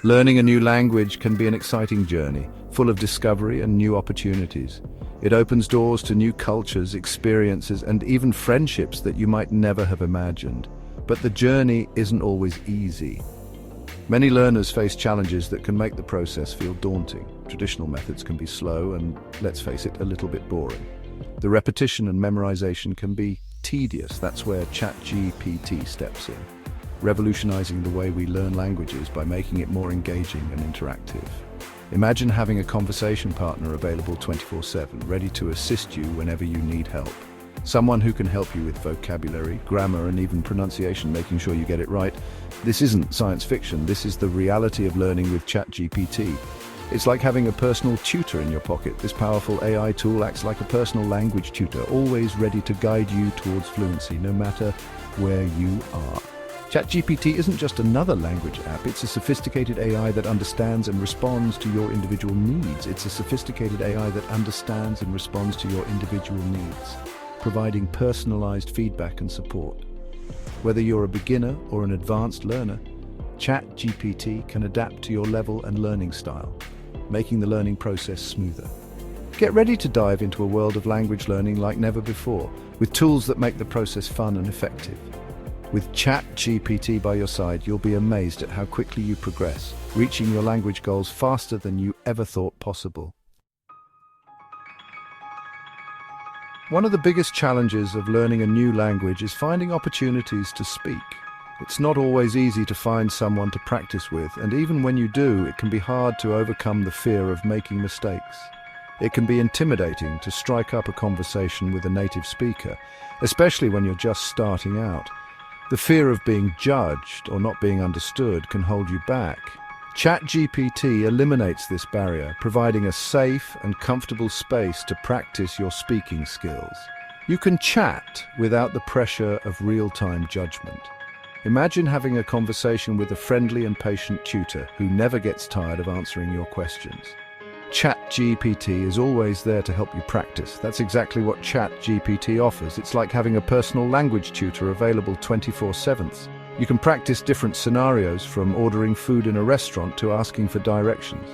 Learning a new language can be an exciting journey, full of discovery and new opportunities. It opens doors to new cultures, experiences, and even friendships that you might never have imagined. But the journey isn't always easy. Many learners face challenges that can make the process feel daunting. Traditional methods can be slow and, let's face it, a little bit boring. The repetition and memorization can be tedious. That's where ChatGPT steps in, revolutionizing the way we learn languages by making it more engaging and interactive. Imagine having a conversation partner available 24/7, ready to assist you whenever you need help. Someone who can help you with vocabulary, grammar, and even pronunciation, making sure you get it right. This isn't science fiction, this is the reality of learning with ChatGPT. It's like having a personal tutor in your pocket. This powerful AI tool acts like a personal language tutor, always ready to guide you towards fluency, no matter where you are. ChatGPT isn't just another language app, it's a sophisticated AI that understands and responds to your individual needs. It's a sophisticated AI that understands and responds to your individual needs, providing personalized feedback and support. Whether you're a beginner or an advanced learner, ChatGPT can adapt to your level and learning style, making the learning process smoother. Get ready to dive into a world of language learning like never before, with tools that make the process fun and effective. With ChatGPT by your side, you'll be amazed at how quickly you progress, reaching your language goals faster than you ever thought possible. One of the biggest challenges of learning a new language is finding opportunities to speak. It's not always easy to find someone to practice with, and even when you do, it can be hard to overcome the fear of making mistakes. It can be intimidating to strike up a conversation with a native speaker, especially when you're just starting out. The fear of being judged or not being understood can hold you back. ChatGPT eliminates this barrier, providing a safe and comfortable space to practice your speaking skills. You can chat without the pressure of real-time judgment. Imagine having a conversation with a friendly and patient tutor who never gets tired of answering your questions. ChatGPT is always there to help you practice. That's exactly what ChatGPT offers. It's like having a personal language tutor available 24/7. You can practice different scenarios, from ordering food in a restaurant to asking for directions.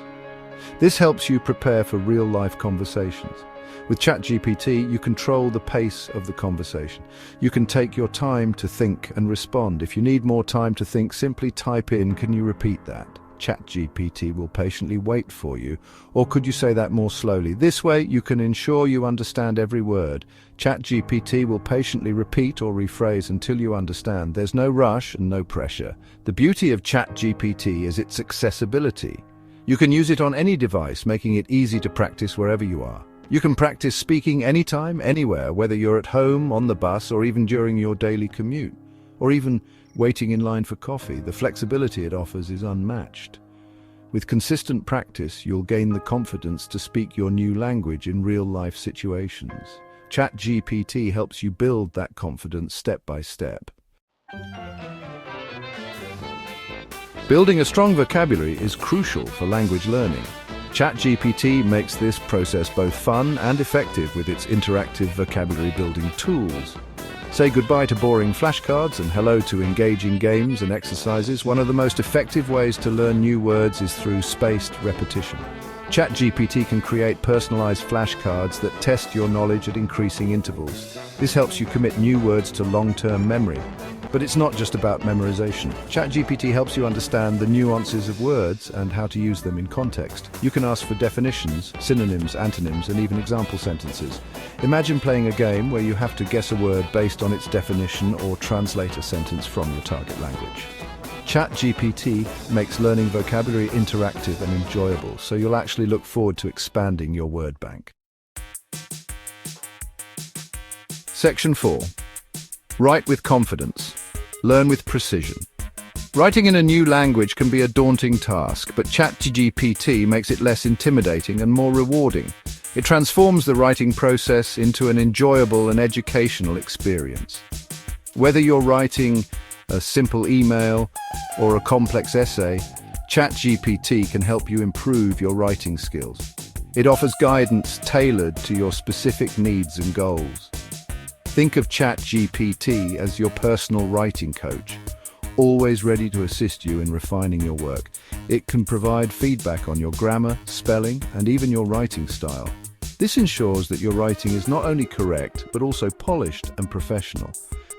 This helps you prepare for real-life conversations. With ChatGPT, you control the pace of the conversation. You can take your time to think and respond. If you need more time to think, simply type in, "Can you repeat that?" ChatGPT will patiently wait for you. Or could you say that more slowly? This way, you can ensure you understand every word. ChatGPT will patiently repeat or rephrase until you understand. There's no rush and no pressure. The beauty of ChatGPT is its accessibility. You can use it on any device, making it easy to practice wherever you are. You can practice speaking anytime, anywhere, whether you're at home, on the bus, or even during your daily commute, or even waiting in line for coffee. The flexibility it offers is unmatched. With consistent practice, you'll gain the confidence to speak your new language in real-life situations. ChatGPT helps you build that confidence step by step. Building a strong vocabulary is crucial for language learning. ChatGPT makes this process both fun and effective with its interactive vocabulary building tools. Say goodbye to boring flashcards and hello to engaging games and exercises. One of the most effective ways to learn new words is through spaced repetition. ChatGPT can create personalized flashcards that test your knowledge at increasing intervals. This helps you commit new words to long-term memory. But it's not just about memorization. ChatGPT helps you understand the nuances of words and how to use them in context. You can ask for definitions, synonyms, antonyms, and even example sentences. Imagine playing a game where you have to guess a word based on its definition or translate a sentence from your target language. ChatGPT makes learning vocabulary interactive and enjoyable, so you'll actually look forward to expanding your word bank. Section 4. Write with confidence. Learn with precision. Writing in a new language can be a daunting task, but ChatGPT makes it less intimidating and more rewarding. It transforms the writing process into an enjoyable and educational experience. Whether you're writing a simple email or a complex essay, ChatGPT can help you improve your writing skills. It offers guidance tailored to your specific needs and goals. Think of ChatGPT as your personal writing coach, always ready to assist you in refining your work. It can provide feedback on your grammar, spelling, and even your writing style. This ensures that your writing is not only correct, but also polished and professional.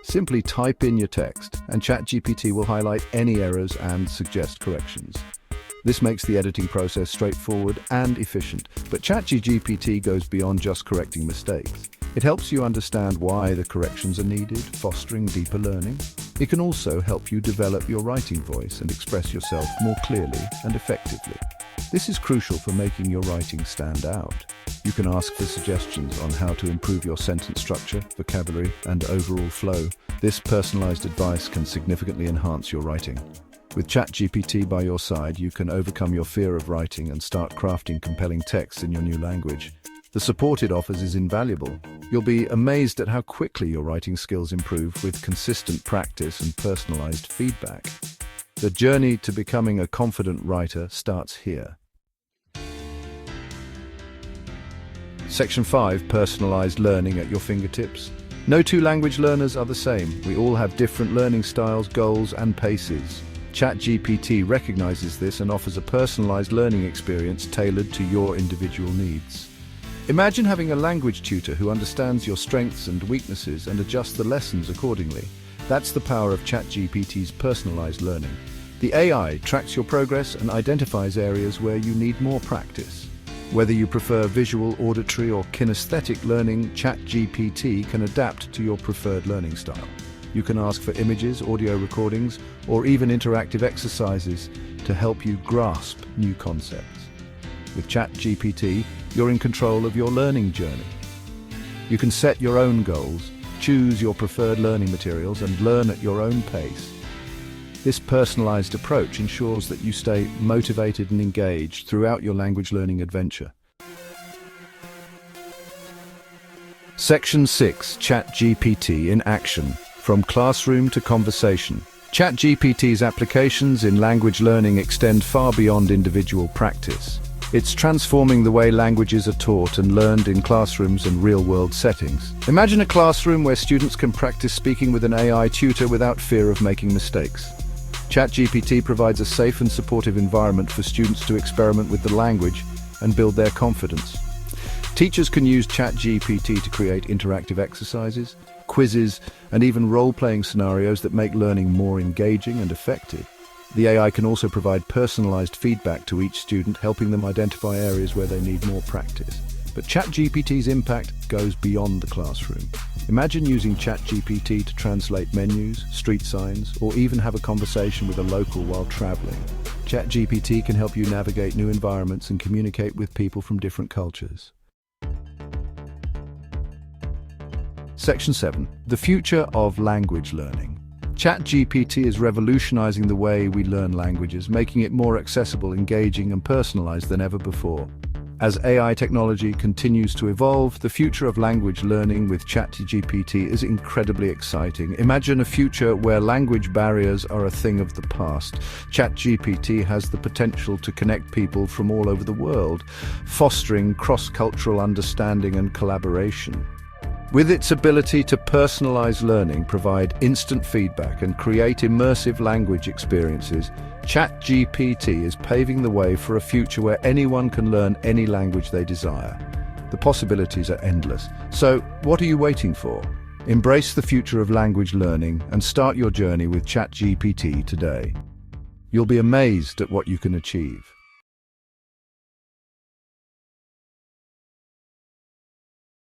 Simply type in your text, and ChatGPT will highlight any errors and suggest corrections. This makes the editing process straightforward and efficient, but ChatGPT goes beyond just correcting mistakes. It helps you understand why the corrections are needed, fostering deeper learning. It can also help you develop your writing voice and express yourself more clearly and effectively. This is crucial for making your writing stand out. You can ask for suggestions on how to improve your sentence structure, vocabulary, and overall flow. This personalized advice can significantly enhance your writing. With ChatGPT by your side, you can overcome your fear of writing and start crafting compelling texts in your new language. The support it offers is invaluable. You'll be amazed at how quickly your writing skills improve with consistent practice and personalized feedback. The journey to becoming a confident writer starts here. Section 5. Personalized learning at your fingertips. No two language learners are the same. We all have different learning styles, goals, and paces. ChatGPT recognizes this and offers a personalized learning experience tailored to your individual needs. Imagine having a language tutor who understands your strengths and weaknesses and adjusts the lessons accordingly. That's the power of ChatGPT's personalized learning. The AI tracks your progress and identifies areas where you need more practice. Whether you prefer visual, auditory, or kinesthetic learning, ChatGPT can adapt to your preferred learning style. You can ask for images, audio recordings, or even interactive exercises to help you grasp new concepts. With ChatGPT, you're in control of your learning journey. You can set your own goals, choose your preferred learning materials, and learn at your own pace. This personalized approach ensures that you stay motivated and engaged throughout your language learning adventure. Section 6. ChatGPT in action. From classroom to conversation. ChatGPT's applications in language learning extend far beyond individual practice. It's transforming the way languages are taught and learned in classrooms and real-world settings. Imagine a classroom where students can practice speaking with an AI tutor without fear of making mistakes. ChatGPT provides a safe and supportive environment for students to experiment with the language and build their confidence. Teachers can use ChatGPT to create interactive exercises, quizzes, and even role-playing scenarios that make learning more engaging and effective. The AI can also provide personalized feedback to each student, helping them identify areas where they need more practice. But ChatGPT's impact goes beyond the classroom. Imagine using ChatGPT to translate menus, street signs, or even have a conversation with a local while traveling. ChatGPT can help you navigate new environments and communicate with people from different cultures. Section 7. The future of language learning. ChatGPT is revolutionizing the way we learn languages, making it more accessible, engaging, and personalized than ever before. As AI technology continues to evolve, the future of language learning with ChatGPT is incredibly exciting. Imagine a future where language barriers are a thing of the past. ChatGPT has the potential to connect people from all over the world, fostering cross-cultural understanding and collaboration. With its ability to personalize learning, provide instant feedback, and create immersive language experiences, ChatGPT is paving the way for a future where anyone can learn any language they desire. The possibilities are endless. So, what are you waiting for? Embrace the future of language learning and start your journey with ChatGPT today. You'll be amazed at what you can achieve.